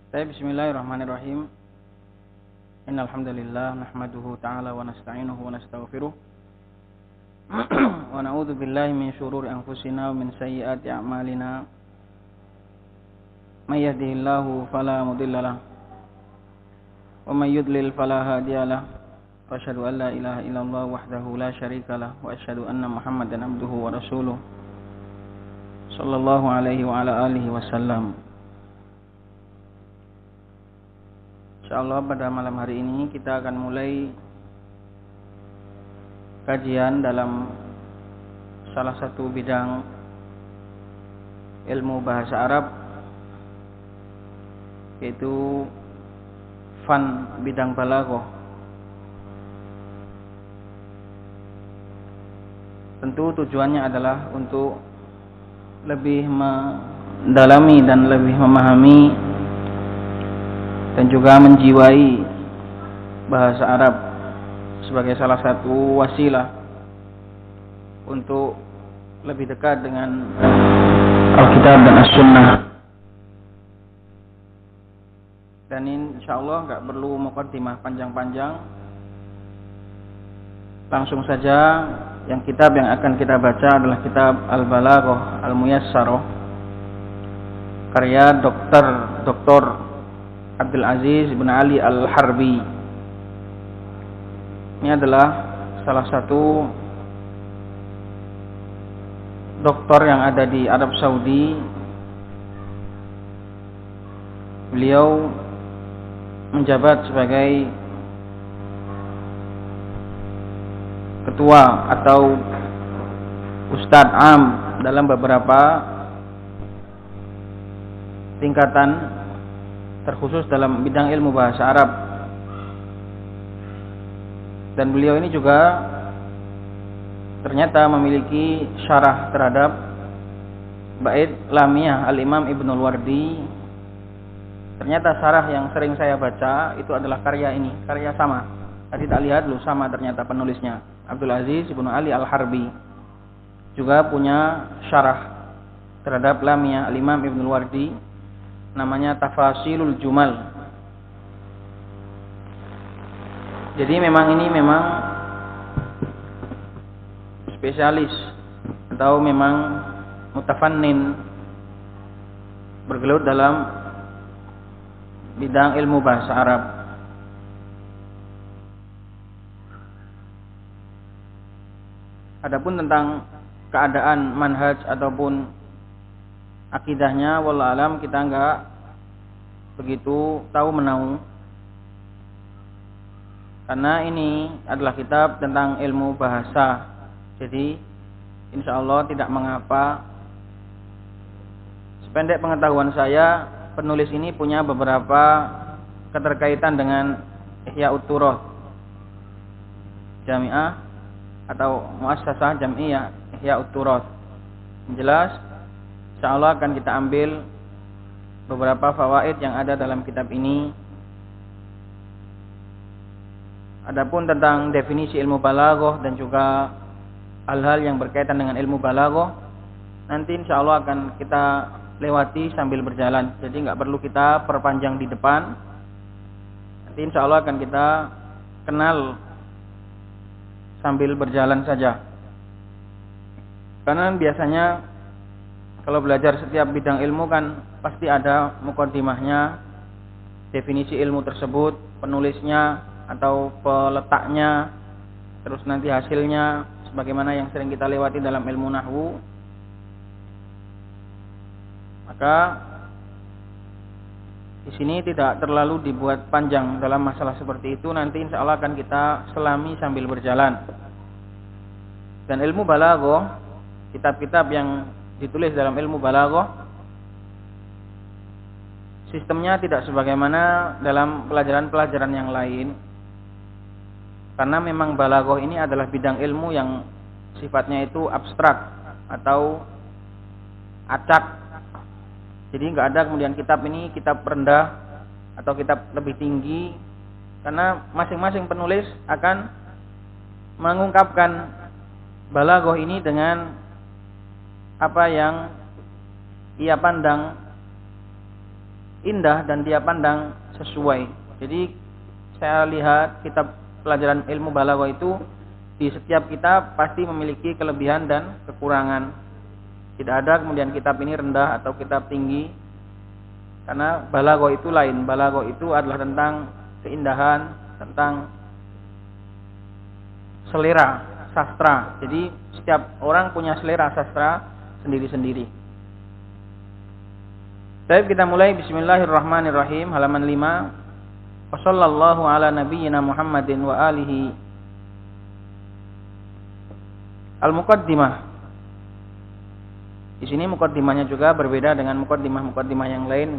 Bismillahirrahmanirrahim. Innal hamdalillah nahmaduhu ta'ala wa nasta'inuhu wa nastaghfiruh wa na'udzu billahi min shururi anfusina wa min sayyiati a'malina. May yahdihillahu fala mudilla lahu wa may yudlil fala hadiya lahu. Wa asyhadu an la ilaha illallah wahdahu la syarika lahu wa asyhadu anna Muhammadan abduhu wa rasuluh sallallahu alaihi wa ala alihi wasallam. Insyaallah pada malam hari ini kita akan mulai kajian dalam salah satu bidang ilmu bahasa Arab, yaitu fan bidang balaghah. Tentu tujuannya adalah untuk lebih mendalami dan lebih memahami dan juga menjiwai bahasa Arab sebagai salah satu wasilah untuk lebih dekat dengan Alkitab dan As-Sunnah. Dan insyaallah nggak perlu muqaddimah panjang-panjang. Langsung saja, yang kitab yang akan kita baca adalah kitab Al-Balaghah Al-Muyassarah karya Dr. Abdul Aziz bin Ali Al-Harbi. Ini adalah salah satu doktor yang ada di Arab Saudi. Beliau menjabat sebagai ketua atau Ustadz Am dalam beberapa tingkatan terkhusus dalam bidang ilmu bahasa Arab. Dan beliau ini juga ternyata memiliki syarah terhadap bait Lamiyah Al-Imam Ibnul Wardi. Ternyata syarah yang sering saya baca itu adalah karya ini, karya sama. Tadi tak lihat dulu, sama ternyata penulisnya. Abdul Aziz bin Ali Al-Harbi juga punya syarah terhadap Lamiyah Al-Imam Ibnul Wardi, namanya Tafasilul Jumal. Jadi ini memang spesialis atau memang mutafannin, bergelut dalam bidang ilmu bahasa Arab. Adapun tentang keadaan manhaj ataupun akidahnya, wallahu alam, kita enggak begitu tahu menahu, karena ini adalah kitab tentang ilmu bahasa. Jadi insyaallah tidak mengapa. Sependek pengetahuan saya, penulis ini punya beberapa keterkaitan dengan Ihya'ut Turath, Jami'ah atau Muassasah Jami'ah Ihya'ut Turath. Jelas insyaallah akan kita ambil beberapa fawaid yang ada dalam kitab ini. Adapun tentang definisi ilmu balaghah dan juga hal-hal yang berkaitan dengan ilmu balaghah, nanti insyaallah akan kita lewati sambil berjalan. Jadi nggak perlu kita perpanjang di depan. Nanti insyaallah akan kita kenal sambil berjalan saja. Karena biasanya kalau belajar setiap bidang ilmu kan pasti ada muqaddimahnya, definisi ilmu tersebut, penulisnya atau peletaknya, terus nanti hasilnya, sebagaimana yang sering kita lewati dalam ilmu nahwu. Maka di sini tidak terlalu dibuat panjang dalam masalah seperti itu. Nanti insya Allah akan kita selami sambil berjalan. Dan ilmu balaghah, kitab-kitab yang ditulis dalam ilmu balaghah, sistemnya tidak sebagaimana dalam pelajaran-pelajaran yang lain. Karena memang balaghah ini adalah bidang ilmu yang sifatnya itu abstrak atau acak. Jadi nggak ada kemudian kitab ini kitab rendah atau kitab lebih tinggi, karena masing-masing penulis akan mengungkapkan balaghah ini dengan apa yang ia pandang indah dan dia pandang sesuai. Jadi saya lihat kitab pelajaran ilmu balaghah itu di setiap kitab pasti memiliki kelebihan dan kekurangan. Tidak ada kemudian kitab ini rendah atau kitab tinggi. Karena balaghah itu lain. Balaghah itu adalah tentang keindahan, tentang selera sastra. Jadi setiap orang punya selera sastra sendiri-sendiri. Baik, kita mulai. Bismillahirrahmanirrahim. Halaman 5. Wassallallahu ala nabiyyina Muhammadin wa alihi. Al-Muqaddimah. Di sini muqaddimahnya juga berbeda dengan muqaddimah yang lain.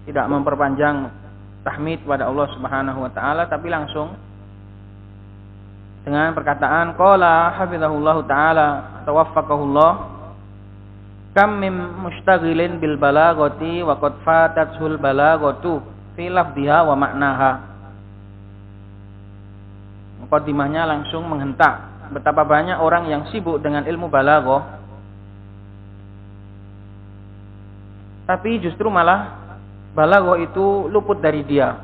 Tidak memperpanjang tahmid kepada Allah Subhanahu wa taala, tapi langsung dengan perkataan qala hafizahullahu taala tawaffaqahullah, kam min mushtaghilin bil balaghati wa qad fatatul balaghatu fi lafdhiha wa ma'naha. Muqaddimahnya langsung menghentak betapa banyak orang yang sibuk dengan ilmu balaghah, tapi justru malah balaghah itu luput dari dia.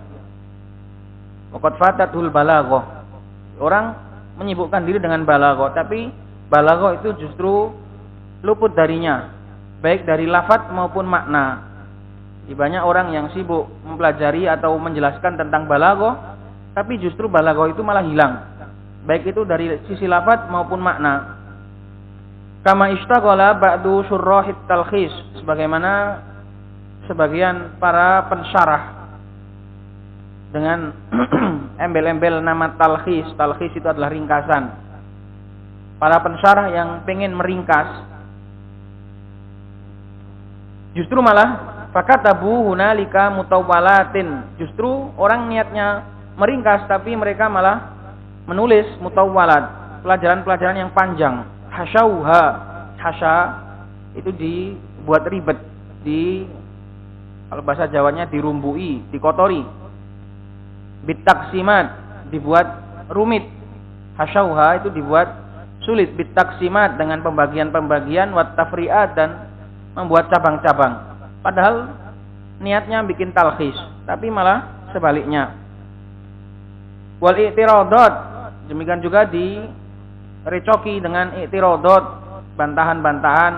Wa qad fatatul balaghah. Orang menyibukkan diri dengan balaghah, tapi balaghah itu justru luput darinya, baik dari lafaz maupun makna. Banyak orang yang sibuk mempelajari atau menjelaskan tentang balaghah, tapi justru balaghah itu malah hilang, baik itu dari sisi lafaz maupun makna. Kama ishtaghala ba'du syurrahit talkhis, sebagaimana sebagian para pensyarah dengan embel-embel nama talkhis. Talkhis itu adalah ringkasan. Para pensyarah yang pengen meringkas, justru malah fakatabu hunalika mutawwalatin. Justru orang niatnya meringkas, tapi mereka malah menulis mutawwalat, pelajaran-pelajaran yang panjang. Hasyauha, hasya itu dibuat ribet, kalau bahasa Jawanya dirumbui, dikotori. Bitaksimat, dibuat rumit. Hasyauha itu dibuat sulit. Bitaksimat, dengan pembagian-pembagian, wat tafri'at, dan membuat cabang-cabang. Padahal niatnya bikin talkhis, tapi malah sebaliknya. Wal i'tiradat, demikian juga direcoki dengan i'tiradat, bantahan-bantahan.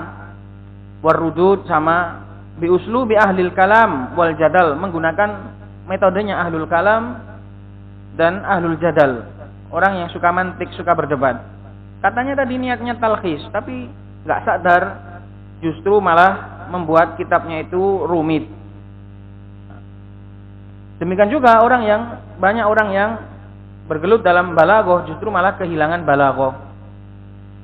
Warudud, sama biuslubi ahlil kalam wal jadal, menggunakan metodenya ahlul kalam dan ahlul jadal, orang yang suka mantik, suka berdebat. Katanya tadi niatnya talkhis, tapi nggak sadar justru malah membuat kitabnya itu rumit. Demikian juga banyak orang yang bergelut dalam balaghah justru malah kehilangan balaghah.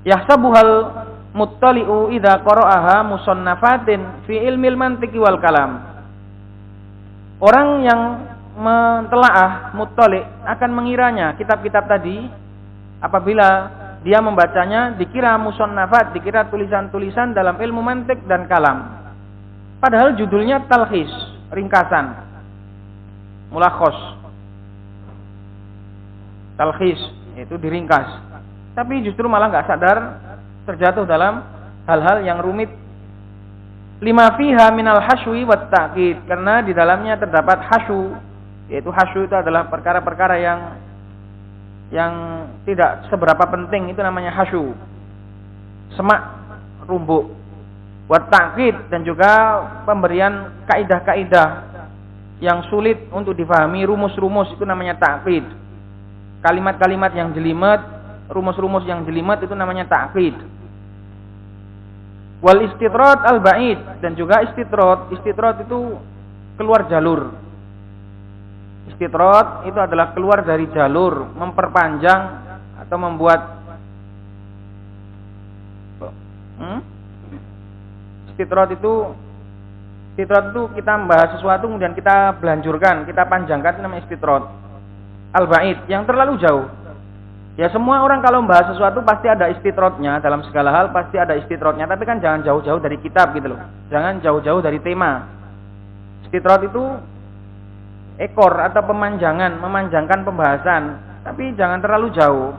Yahsabuhal muttali'u idza qara'aha musannafatin fi ilmil mantiqi wal kalam. Orang yang mentelaah, muttali', akan mengiranya kitab-kitab tadi, apabila dia membacanya, dikira musannafat, dikira tulisan-tulisan dalam ilmu mantik dan kalam. Padahal judulnya talkhis, ringkasan, mulakhos. Talkhis itu diringkas, tapi justru malah nggak sadar terjatuh dalam hal-hal yang rumit. Lima fiha minal haswi wat ta'kid, karena di dalamnya terdapat hasyu, yaitu hasyu itu adalah perkara-perkara yang tidak seberapa penting, itu namanya hasyu. Semak, rumbuk. Wat ta'kid, dan juga pemberian kaidah-kaidah yang sulit untuk difahami, rumus-rumus, itu namanya ta'kid. Kalimat-kalimat yang jelimet, rumus-rumus yang jelimet, itu namanya ta'kid. Wal istitrat al-ba'id, dan juga istitrat itu keluar jalur. Istitrat itu adalah keluar dari jalur, memperpanjang atau membuat istitrat itu kita membahas sesuatu kemudian kita belanjurkan, kita panjangkan, itu namanya istitrat. Al-ba'id, yang terlalu jauh. Ya, semua orang kalau membahas sesuatu pasti ada istitratnya, dalam segala hal pasti ada istitratnya, tapi kan jangan jauh-jauh dari kitab gitu loh. Jangan jauh-jauh dari tema. Istitrat itu ekor atau memanjangkan pembahasan, tapi jangan terlalu jauh.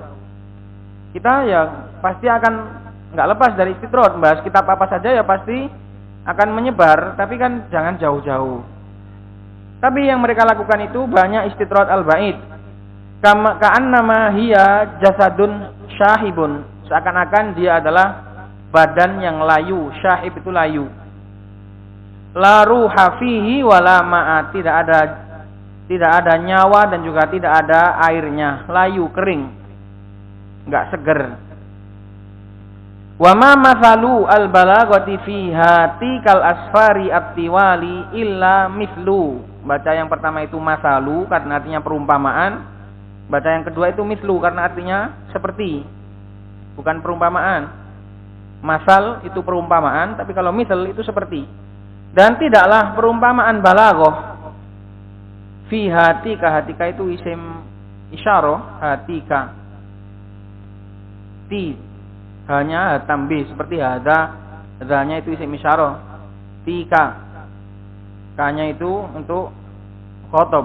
Kita ya pasti akan nggak lepas dari istitrat, membahas kitab apa saja ya pasti akan menyebar, tapi kan jangan jauh-jauh. Tapi yang mereka lakukan itu banyak istitrat al-ba'id. Ka'annama hiya jasadun syahibun. Seakan-akan dia adalah badan yang layu. Syahib itu layu. La ruha fihi wala ma'at. Tidak ada nyawa dan juga tidak ada airnya. Layu, kering. Enggak seger. Wa ma mathalu al-balaghati fiha tikal asfari at-tiwali illa mithlu. Baca yang pertama itu masalu karena artinya perumpamaan. Baca yang kedua itu mithlu karena artinya seperti. Bukan perumpamaan. Masal itu perumpamaan, tapi kalau misal itu seperti. Dan tidaklah perumpamaan balaghah fi hatika. Hatika itu isim isyarah. Hatika ti hanya tambih seperti hada. Hadanya itu isim isyarah. Tika kanya itu untuk khotob.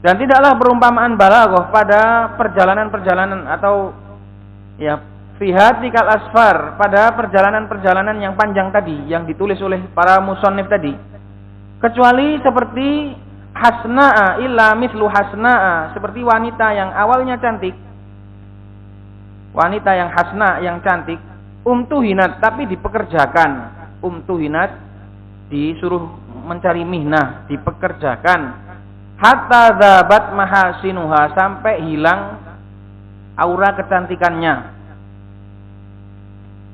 Dan tidaklah perumpamaan balaghah pada perjalanan-perjalanan atau ya fi hatikal asfar, pada perjalanan-perjalanan yang panjang tadi yang ditulis oleh para musannif tadi, kecuali seperti hasna'a illa mithlu hasna'a, seperti wanita yang awalnya cantik, wanita yang hasna, yang cantik, umtuhinat, tapi dipekerjakan. Umtuhinat disuruh mencari mihnah, dipekerjakan. Hatta dzabat mahasinuha, sampai hilang aura kecantikannya.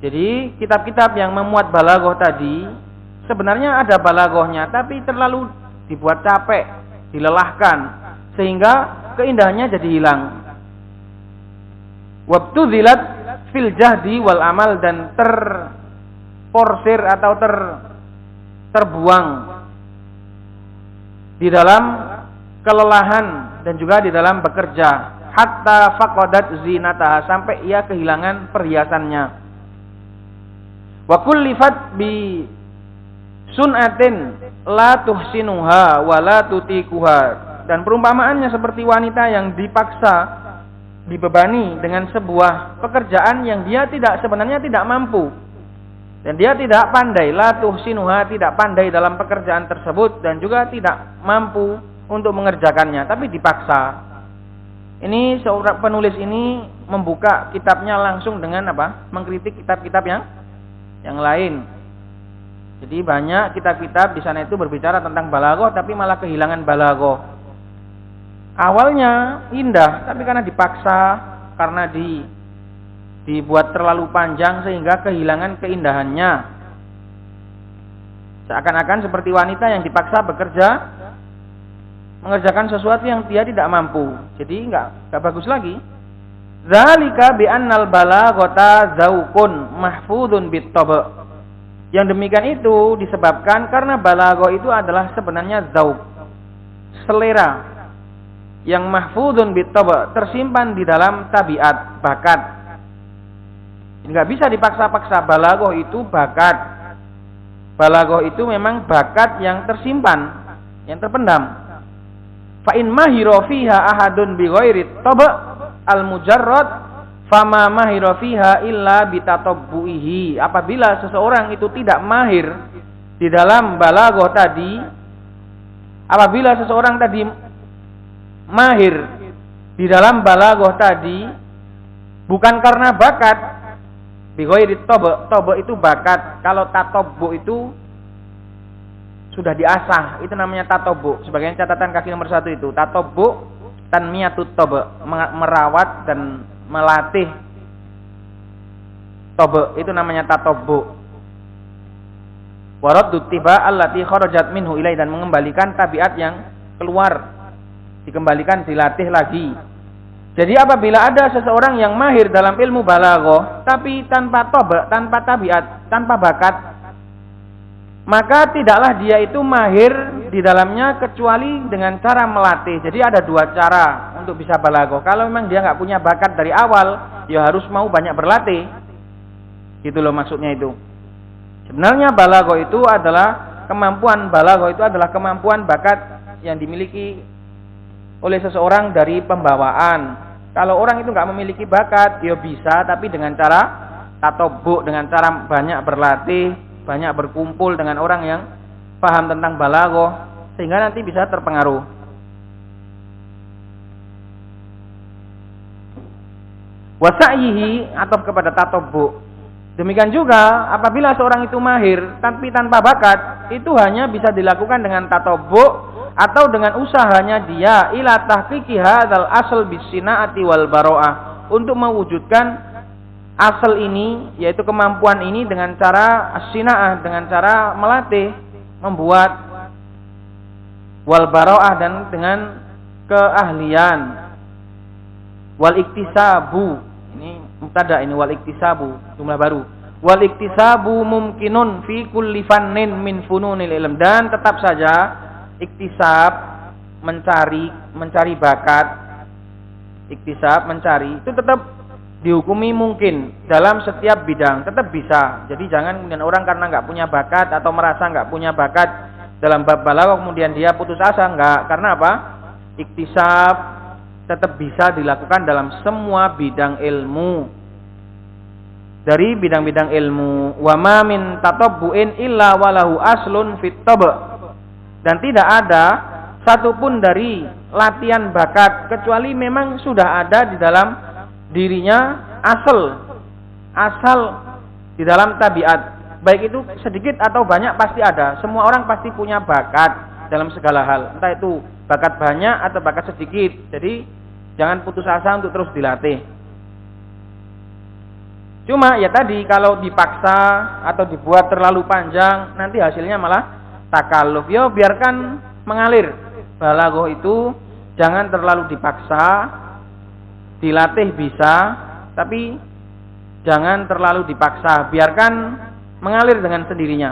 Jadi kitab-kitab yang memuat balaghah tadi sebenarnya ada balaghahnya, tapi terlalu dibuat capek, dilelahkan, sehingga keindahannya jadi hilang. Wabtudzilat fil jahdi wal amal, dan terporsir atau terbuang di dalam kelelahan dan juga di dalam bekerja. Hatta faqadat zinataha, sampai ia kehilangan perhiasannya. Wa kullifat bi sun'atin la tuhsinuha wa la tutikuha, dan perumpamaannya seperti wanita yang dipaksa, dibebani dengan sebuah pekerjaan yang dia sebenarnya tidak mampu. Dan dia tidak pandai, la tuhsinuha, tidak pandai dalam pekerjaan tersebut dan juga tidak mampu untuk mengerjakannya, tapi dipaksa. Ini seorang penulis ini membuka kitabnya langsung dengan apa? Mengkritik kitab-kitab yang lain. Jadi banyak kitab-kitab di sana itu berbicara tentang balaghah tapi malah kehilangan balaghah. Awalnya indah, tapi karena dipaksa, karena dibuat terlalu panjang sehingga kehilangan keindahannya. Seakan-akan seperti wanita yang dipaksa bekerja, mengerjakan sesuatu yang dia tidak mampu. Jadi enggak bagus lagi. Zalika bi annal balaghata zauqun mahfudun bit-taba'. Yang demikian itu disebabkan karena balaghah itu adalah sebenarnya zauq, selera yang mahfudun bit-taba', tersimpan di dalam tabiat, bakat. Enggak bisa dipaksa-paksa. Balaghah itu bakat. Balaghah itu memang bakat yang tersimpan, yang terpendam. Fa in mahira fiha ahadun bi ghairi taba' al-mujarrad fama mahira fiha illa bitatabbuihi. Apabila seseorang itu tidak mahir di dalam balaghah tadi, apabila seseorang tadi mahir di dalam balaghah tadi bukan karena bakat, bi ghairi taba', taba' itu bakat. Kalau tatabbu itu sudah diasah, itu namanya tatabbu. Sebagai catatan kaki nomor 1 itu, tatabbu tanmiyatut taba', merawat dan melatih taba', itu namanya tatabbu. Wa raddu tiba allati kharajat minhu ilai, dan mengembalikan tabiat yang keluar, dikembalikan, dilatih lagi. Jadi apabila ada seseorang yang mahir dalam ilmu balaghah tapi tanpa taba', tanpa tabiat, tanpa bakat, maka tidaklah dia itu mahir di dalamnya kecuali dengan cara melatih. Jadi ada 2 cara untuk bisa balaghah. Kalau memang dia nggak punya bakat dari awal, ya harus mau banyak berlatih. Gitu loh maksudnya itu. Sebenarnya balaghah itu adalah kemampuan bakat yang dimiliki oleh seseorang dari pembawaan. Kalau orang itu nggak memiliki bakat, dia bisa, tapi dengan cara tatabbu, dengan cara banyak berlatih, banyak berkumpul dengan orang yang paham tentang balaghah, sehingga nanti bisa terpengaruh. Wasa'yihi atau kepada tatabbu. Demikian juga apabila seorang itu mahir tapi tanpa bakat, itu hanya bisa dilakukan dengan tatabbu atau dengan usahanya dia ila tahqiqi hadzal asal bisina'ati wal bara'ah, untuk mewujudkan asal ini, yaitu kemampuan ini dengan cara as-sina'ah, dengan cara melatih, membuat, wal bara'ah, dan dengan keahlian, wal iktisabu, ini mubtada, ini wal iktisabu, jumlah baru. Wal iktisabu mumkinun fi kulli fannin min fununil ilm, dan tetap saja iktisab, mencari bakat, iktisab, mencari, itu tetap dihukumi mungkin dalam setiap bidang, tetap bisa. Jadi jangan kemudian orang karena nggak punya bakat atau merasa nggak punya bakat dalam bab balaghah kemudian dia putus asa, enggak. Karena apa? Iktisab tetap bisa dilakukan dalam semua bidang ilmu. Dari bidang-bidang ilmu, wa ma min tatabbu'in illa walahu aslun fit tab'. Dan tidak ada satupun dari latihan bakat kecuali memang sudah ada di dalam dirinya asal di dalam tabiat. Baik itu sedikit atau banyak pasti ada. Semua orang pasti punya bakat dalam segala hal. Entah itu bakat banyak atau bakat sedikit. Jadi jangan putus asa untuk terus dilatih. Cuma ya tadi kalau dipaksa atau dibuat terlalu panjang, nanti hasilnya malah takalluf. Yo biarkan mengalir. Balaghah itu jangan terlalu dipaksa, dilatih bisa, tapi jangan terlalu dipaksa. Biarkan mengalir dengan sendirinya.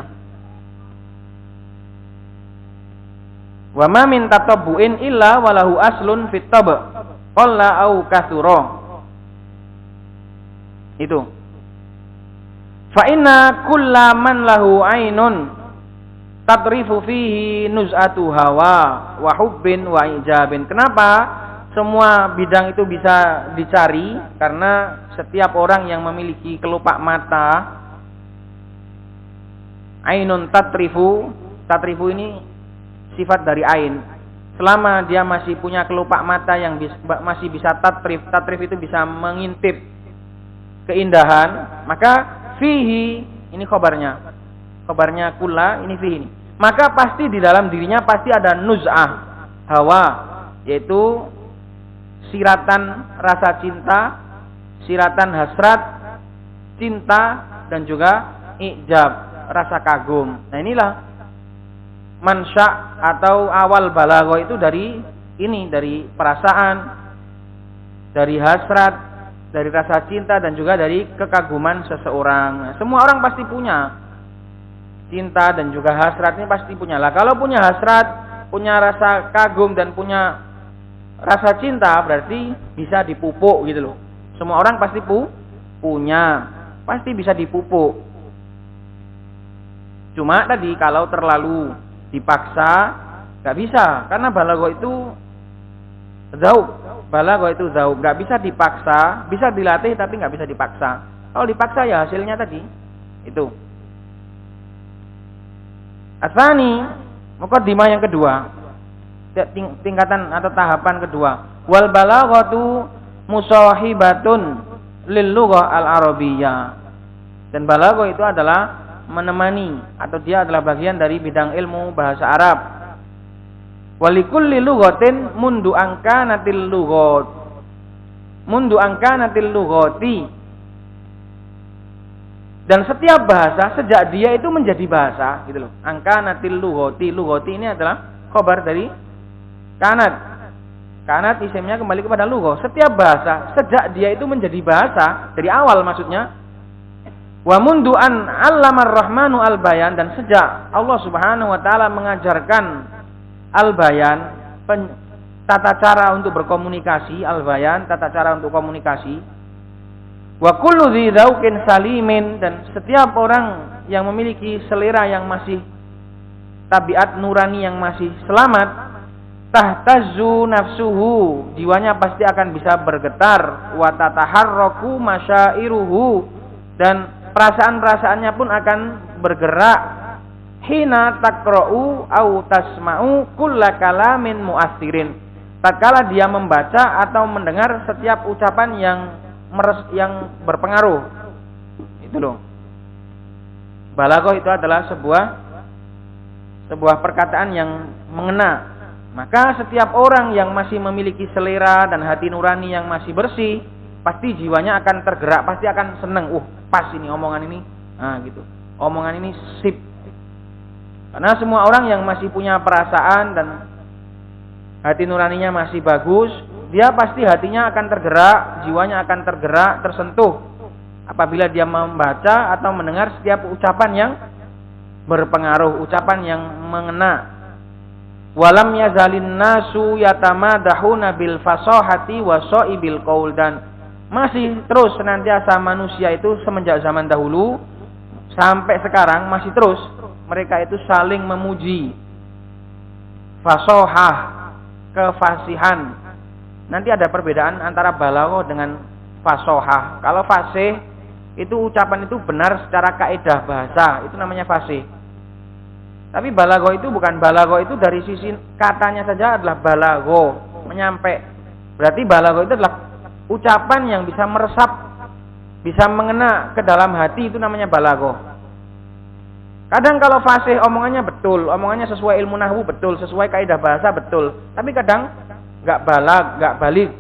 Wa ma min tatabbu'in illa walahu aslun fit tab'. Qalla au katsura. Itu. Fa inna kullaman lahu ainun tatrifu fihi nuz'atu hawa wa hubbin wa ijabin. Kenapa semua bidang itu bisa dicari? Karena setiap orang yang memiliki kelopak mata, ainun tatrifu, tatrifu ini sifat dari ain. Selama dia masih punya kelopak mata yang masih bisa tatrif, tatrif itu bisa mengintip keindahan, maka fihi, ini khobarnya kulla, ini fihi ini. Maka pasti di dalam dirinya pasti ada nuz'ah hawa, yaitu siratan rasa cinta, siratan hasrat cinta, dan juga ijab, rasa kagum. Nah inilah mansya atau awal balaghah itu dari ini, dari perasaan, dari hasrat, dari rasa cinta, dan juga dari kekaguman seseorang. Semua orang pasti punya cinta dan juga hasrat, ini pasti punya. Lah kalau punya hasrat, punya rasa kagum dan punya rasa cinta, berarti bisa dipupuk gitu loh. Semua orang pasti punya, pasti bisa dipupuk. Cuma tadi kalau terlalu dipaksa nggak bisa, karena balaghah itu zauq. Balaghah itu zauq, nggak bisa dipaksa, bisa dilatih tapi nggak bisa dipaksa. Kalau dipaksa ya hasilnya tadi itu. Asani, muqaddimah yang kedua, tingkatan atau tahapan kedua. Wal balaghatu musahibatun lil lughah al arabiyyah. Dan balaghah itu adalah menemani atau dia adalah bagian dari bidang ilmu bahasa Arab. Walikulli lughatin mundu angkanatil lughat. Mundu angkanatil lughati. Dan setiap bahasa sejak dia itu menjadi bahasa, gitu loh. Angkanatil lughati. Lughati ini adalah khabar dari kanat. Kanat isimnya kembali kepada lughah. Setiap bahasa sejak dia itu menjadi bahasa dari awal maksudnya. Wa mundu an 'allamar rahmanu al-bayan, dan sejak Allah Subhanahu wa taala mengajarkan al-bayan, tata cara untuk berkomunikasi, al-bayan, tata cara untuk komunikasi. Wa kullu dzi dzauqin salimin, dan setiap orang yang memiliki selera yang masih tabiat nurani yang masih selamat, tahtazzu nafsuhu, jiwanya pasti akan bisa bergetar, wa tataharraku masyairuhu, dan perasaan-perasaannya pun akan bergerak, hina taqra'u au tasma'u kulla kalamin mu'assirin. Tatkala dia membaca atau mendengar setiap ucapan yang berpengaruh. Itu loh. Balaghah itu adalah sebuah perkataan yang mengena. Maka setiap orang yang masih memiliki selera dan hati nurani yang masih bersih, pasti jiwanya akan tergerak, pasti akan senang. Pas ini omongan ini. Nah, gitu. Omongan ini sip. Karena semua orang yang masih punya perasaan dan hati nuraninya masih bagus, dia pasti hatinya akan tergerak, jiwanya akan tergerak, tersentuh apabila dia membaca atau mendengar setiap ucapan yang berpengaruh, ucapan yang mengena. Walam yazalin nasu yatamadahuna bil fasahati wa shaibil qaul, dan masih terus senantiasa manusia itu semenjak zaman dahulu sampai sekarang masih terus mereka itu saling memuji. Fasahah, kefasihan. Nanti ada perbedaan antara balaghah dengan fasahah. Kalau fasih itu ucapan itu benar secara kaidah bahasa, itu namanya fasih. Tapi balaghah itu bukan. Balaghah itu dari sisi katanya saja adalah balaghah, menyampai. Berarti balaghah itu adalah ucapan yang bisa meresap, bisa mengena ke dalam hati, itu namanya balaghah. Kadang kalau fasih omongannya betul, omongannya sesuai ilmu nahwu betul, sesuai kaidah bahasa betul. Tapi kadang enggak balik.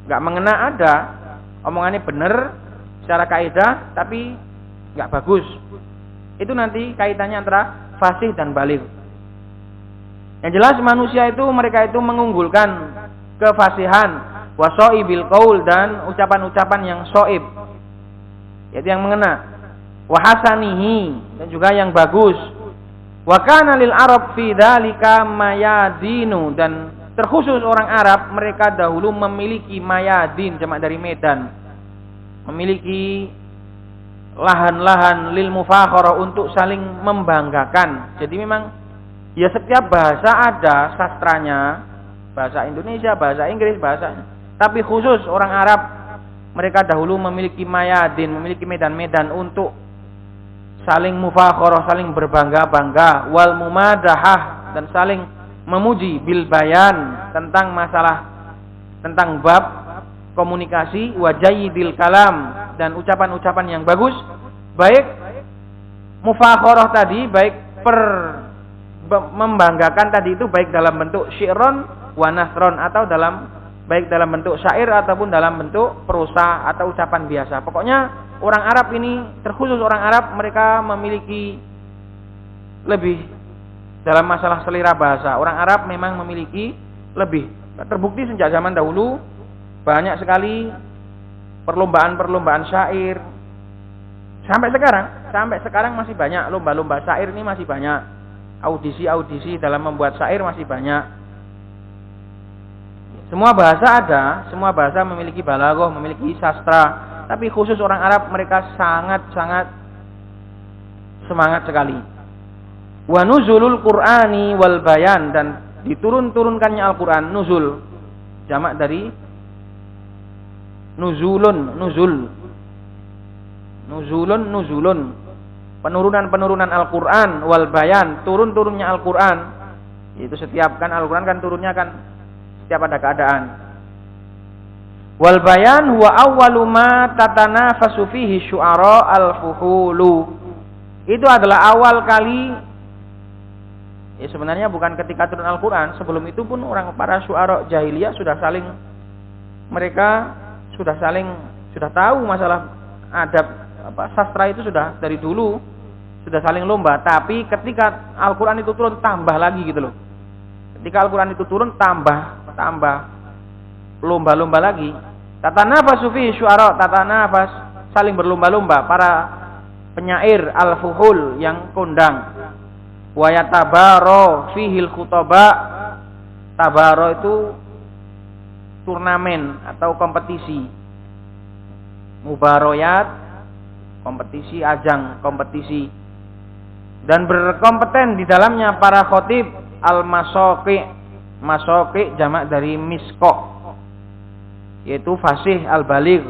Enggak mengena, ada omongannya benar secara kaidah tapi enggak bagus. Itu nanti kaitannya antara fasih dan baligh. Yang jelas manusia itu mereka itu mengunggulkan kefasihan, wasaibil qaul, dan ucapan-ucapan yang shaib, yaitu yang mengena, wahasanihi, dan juga yang bagus. Wa kana lil arab fi dzalika mayadinu, dan terkhusus orang Arab mereka dahulu memiliki mayadin, jamak dari medan, memiliki lahan-lahan lil mufakharah, untuk saling membanggakan. Jadi memang ya setiap bahasa ada sastranya, bahasa Indonesia, bahasa Inggris, bahasanya. Tapi khusus orang Arab mereka dahulu memiliki mayadin, memiliki medan-medan untuk saling mufakharah, saling berbangga-bangga, wal mumadahah, dan saling memuji, bil bayan, tentang masalah, tentang bab komunikasi, wa jayyidil kalam, dan ucapan-ucapan yang bagus, baik mufakharah tadi, baik membanggakan tadi itu baik dalam bentuk syi'ron wa nasron, atau baik dalam bentuk syair ataupun dalam bentuk prosa atau ucapan biasa. Pokoknya orang Arab ini, terkhusus orang Arab, mereka memiliki lebih dalam masalah selera bahasa. Orang Arab memang memiliki lebih. Terbukti sejak zaman dahulu banyak sekali perlombaan-perlombaan syair. Sampai sekarang masih banyak lomba-lomba syair, ini masih banyak. Audisi-audisi dalam membuat syair masih banyak. Semua bahasa ada, semua bahasa memiliki balaghah, memiliki sastra. Tapi khusus orang Arab mereka sangat-sangat semangat sekali. Wa nuzulul Qur'ani wal bayan, dan diturunkannya Al-Qur'an. Nuzul jamak dari nuzulun, penurunan Al-Qur'an, wal bayan, turunnya Al-Qur'an. Itu setiap kan Al-Qur'an kan turunnya kan setiap ada keadaan. Wal bayan huwa awwalu ma tatanafasu fihi syu'ara al-fuhulu. Itu adalah awal kali, ya sebenarnya bukan ketika turun Al-Qur'an, sebelum itu pun para syu'ara jahiliyah sudah tahu masalah adab sastra itu sudah dari dulu sudah saling lomba. Tapi ketika Al-Qur'an itu turun tambah lagi gitu loh. Ketika Al-Qur'an itu turun tambah lomba-lomba lagi. Tatanafasu fi syu'ara, tatanafas, saling berlomba-lomba para penyair al-fuhul yang kondang. Wa yatabaro fihil khutaba. Tabaro itu turnamen atau kompetisi. Mubaroyat, kompetisi, ajang kompetisi. Dan berkompeten di dalamnya para khotib al-masaqi. Masaqi jamak dari misqah, yaitu fasih al-baligh.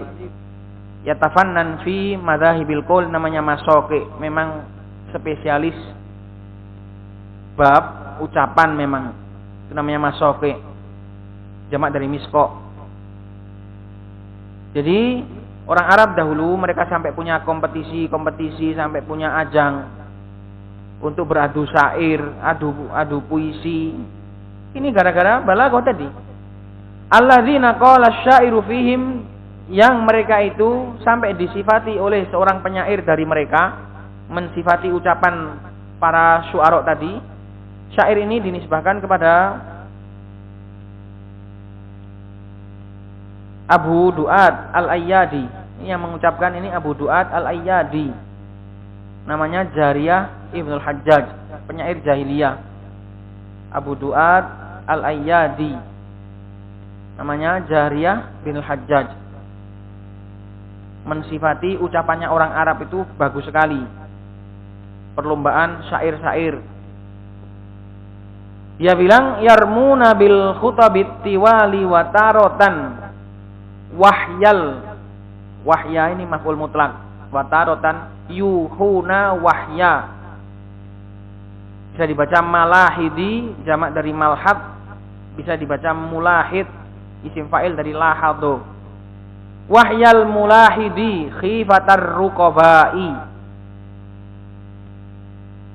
Yatafannan fi madhahibil qaul, namanya masaqi. Memang spesialis bab ucapan memang. Itu namanya masoqi. Jamak dari misko. Jadi orang Arab dahulu mereka sampai punya kompetisi, sampai punya ajang untuk beradu syair, adu puisi. Ini gara-gara balaghah tadi. Alladzina qala asy-syairu fihim, yang mereka itu sampai disifati oleh seorang penyair dari mereka, mensifati ucapan para syu'ara tadi. Syair ini dinisbahkan kepada Abu Du'ad Al-Ayyadi. Ini yang mengucapkan ini Abu Du'ad Al-Ayyadi. Namanya Jariyah Ibnul Hajjaj, penyair jahiliyah. Abu Du'ad Al-Ayyadi. Namanya Jariyah bin Hajjaj. Mensifati ucapannya orang Arab itu bagus sekali. Perlombaan syair-syair. Dia bilang yarmuna bil khutabit tiwali wa tarotan wahyal. Wahya ini maf'ul mutlak. Wa tarotan yuhuna wahya. Bisa dibaca malahidi, jamak dari malhad. Bisa dibaca mulahid, isim fa'il dari lahadu. Wahyal mulahidi khifatar ruqabai.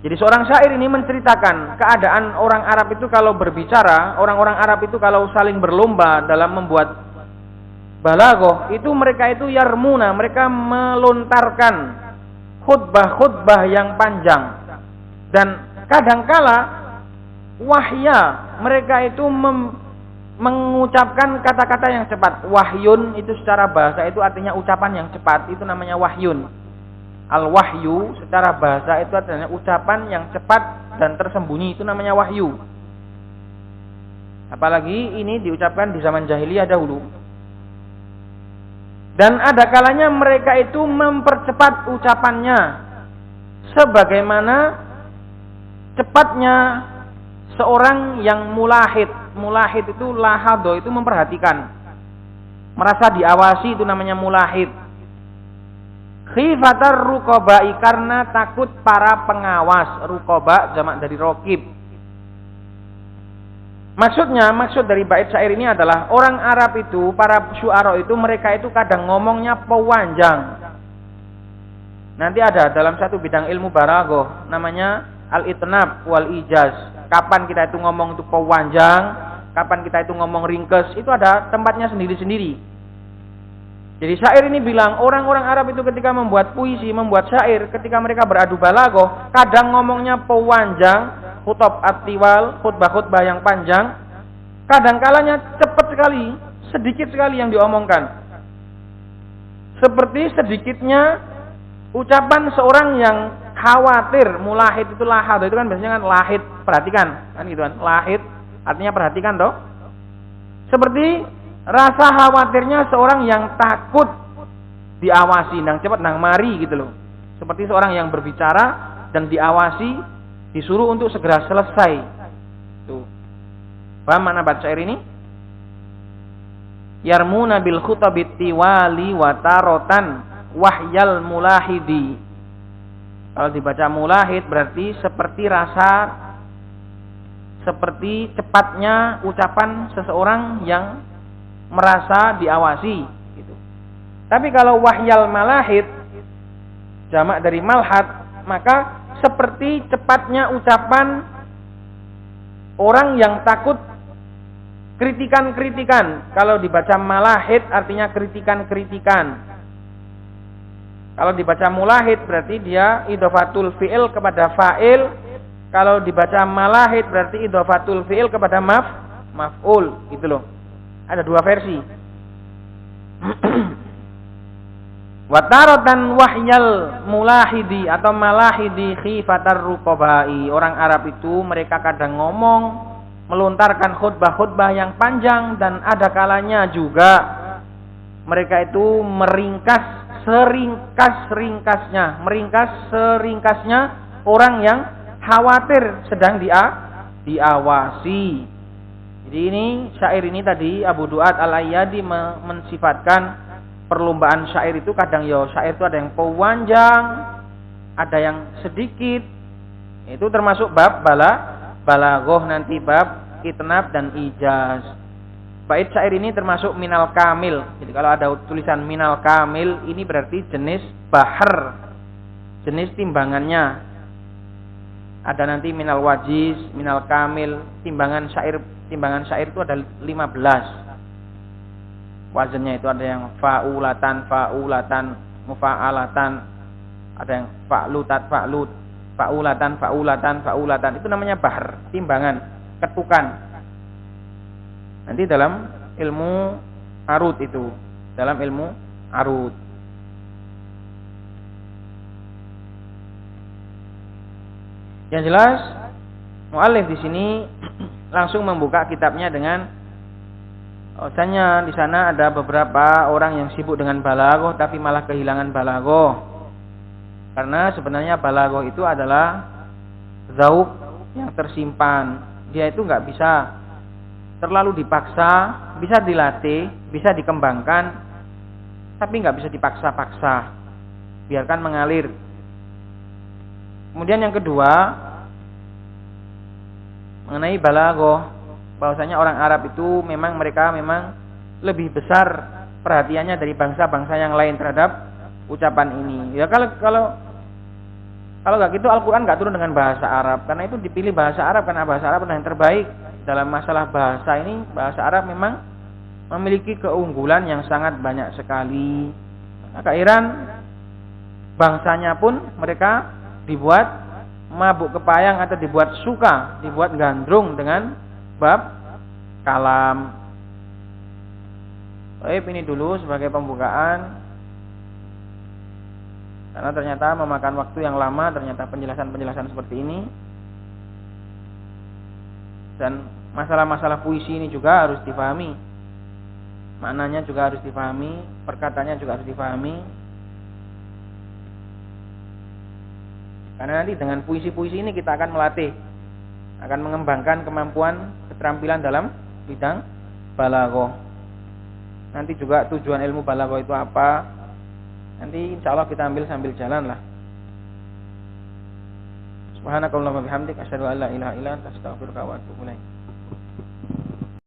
Jadi seorang syair ini menceritakan keadaan orang Arab itu kalau berbicara, orang-orang Arab itu kalau saling berlomba dalam membuat balaghah, itu mereka itu yarmuna, mereka melontarkan khutbah-khutbah yang panjang. Dan kadangkala wahya, mereka itu mengucapkan kata-kata yang cepat. Wahyun itu secara bahasa itu artinya ucapan yang cepat, itu namanya wahyun. Al-wahyu secara bahasa itu adalah ucapan yang cepat dan tersembunyi, itu namanya wahyu. Apalagi ini diucapkan di zaman jahiliyah dahulu. Dan ada kalanya mereka itu mempercepat ucapannya sebagaimana cepatnya seorang yang mulahid. Mulahid itu lahado, itu memperhatikan, merasa diawasi, itu namanya mulahid. Khifatar ruqabai, karena takut para pengawas. Ruqaba jamak dari raqib. Maksud dari bait syair ini adalah orang Arab itu, para syu'ara itu, mereka itu kadang ngomongnya pewanjang. Nanti ada dalam satu bidang ilmu balaghah namanya al-itnab wal ijaz. Kapan kita itu ngomong itu pewanjang, kapan kita itu ngomong ringkes, itu ada tempatnya sendiri-sendiri. Jadi syair ini bilang orang-orang Arab itu ketika membuat puisi, membuat syair, ketika mereka beradu balaghah, kadang ngomongnya pewanjang, khutab at-tiwal, khutbah-khutbah yang panjang. Kadang kalanya cepat sekali, sedikit sekali yang diomongkan. Seperti sedikitnya ucapan seorang yang khawatir. Mulahid itu lahad, itu kan biasanya kan lahid, perhatikan, kan gitu kan. Lahid artinya perhatikan toh. Seperti rasa khawatirnya seorang yang takut diawasi, nang cepat nang mari gitu loh. Seperti seorang yang berbicara dan diawasi, disuruh untuk segera selesai. Tuh. Paham makna bait syair ini? Yarmuna bil khutabit tiwali wa tarotan wahyal mulahidi. Kalau dibaca mulahid berarti seperti cepatnya ucapan seseorang yang merasa diawasi gitu. Tapi kalau wahyal malahid jamak dari malhad, maka seperti cepatnya ucapan orang yang takut kritikan-kritikan. Kalau dibaca malahid artinya kritikan-kritikan. Kalau dibaca mulahid berarti dia idhofatul fi'il kepada fa'il. Kalau dibaca malahid berarti idhofatul fi'il kepada maf'ul gitu loh. Ada dua versi. Wataratan wahyal mulahidi atau malahidi khifatar ruqabai. Orang Arab itu mereka kadang ngomong, melontarkan khutbah-khutbah yang panjang, dan ada kalanya juga mereka itu meringkas seringkasnya orang yang khawatir sedang diawasi. Jadi ini syair ini tadi Abu Du'ad Al-Ayyadi mensifatkan perlombaan syair itu kadang ya syair itu ada yang pewanjang, ada yang sedikit. Itu termasuk bab balaghah, nanti bab itnab dan ijaz. Bait syair ini termasuk minal kamil. Jadi kalau ada tulisan minal kamil, ini berarti jenis bahar, jenis timbangannya. Ada nanti minal wajiz, minal kamil, timbangan syair itu ada 15. Wazannya itu ada yang fa'ulatan, mufa'alatan, ada yang fa'ulatan. Itu namanya bahar, timbangan, ketukan. Nanti dalam ilmu arud itu, dalam ilmu arud. Yang jelas, mu'allif di sini langsung membuka kitabnya dengan bahwasanya di sana ada beberapa orang yang sibuk dengan balaghah tapi malah kehilangan balaghah. Karena sebenarnya balaghah itu adalah zauq yang tersimpan. Dia itu enggak bisa terlalu dipaksa, bisa dilatih, bisa dikembangkan, tapi enggak bisa dipaksa-paksa. Biarkan mengalir. Kemudian yang kedua, mengenai balaghah, bahwasanya orang Arab itu mereka lebih besar perhatiannya dari bangsa-bangsa yang lain terhadap ucapan ini. Ya kalau enggak gitu Al-Qur'an enggak turun dengan bahasa Arab, karena itu dipilih bahasa Arab karena bahasa Arab adalah yang terbaik. Dalam masalah bahasa ini, bahasa Arab memang memiliki keunggulan yang sangat banyak sekali. Maka Iran bangsanya pun mereka dibuat mabuk kepayang atau dibuat suka, dibuat gandrung dengan bab kalam. Baik, ini dulu sebagai pembukaan. Karena ternyata memakan waktu yang lama, ternyata penjelasan seperti ini. Dan masalah-masalah puisi ini juga harus dipahami. Maknanya juga harus dipahami, perkataannya juga harus dipahami. Karena nanti dengan puisi-puisi ini kita akan melatih, akan mengembangkan kemampuan keterampilan dalam bidang balaghah. Nanti juga tujuan ilmu balaghah itu apa? Nanti insya Allah kita ambil sambil jalan lah. Subhanakallahumma bihamdik asyhadu an la ilaha illa anta astaghfiruka wa atubu ilaik.